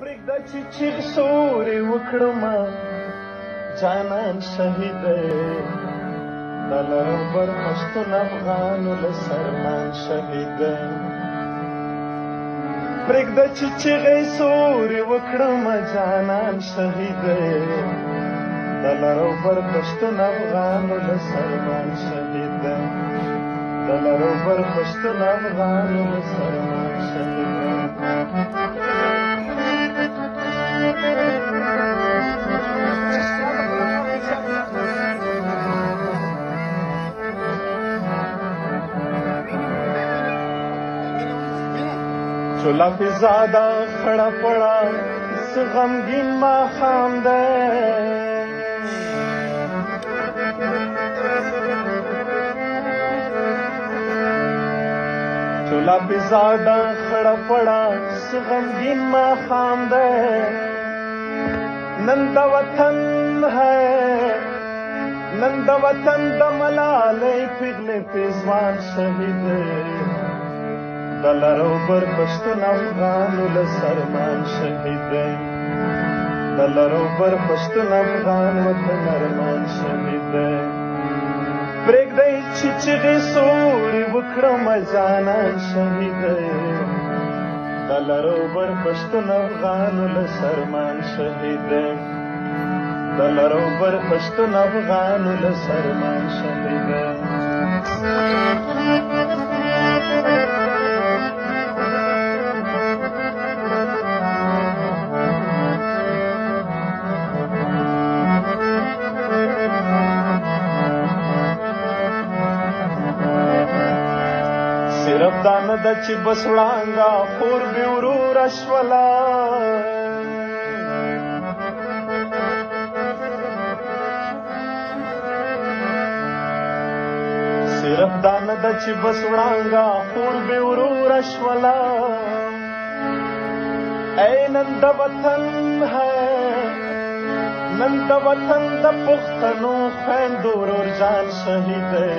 پرېږده چې چیغ سورې وکړمه جانان شهید دی د لربر پښتون افغانو له سرمان شهید دی پرېږده چې چیغې سورې وکړمه جانان شهید دی د لربر پښتون افغانو له سرمان شهید دی د لربر پښتون افغانو له سرمان شهید دی چولا پی زادا خڑا پڑا اس غمگین ماښام دی چولا پی زادا خڑا پڑا اس غمگین ماښام دی نن د وطن ہے نن د وطن د ملالۍ پیغلې پیزوان شهید دی د لربر پښتون افغانو له سرمان شهید دی د لربر پښتون افغان وطن ارمان شهید دی پرېږدئ چې چیغې سورې وکړمه جانان شهید دی د لربر پښتون افغانو له سرمان شهید دی د لربر پښتون افغانو له سرمان شهید دی صرف دا نه ده چې بس وړانګه خور بې وروره شوله صرف دا نه ده چې بس وړانګه خور بې وروره شوله ای نن د وطن ہے نن د وطن د پښتنو خویندو ورور جان شهید دی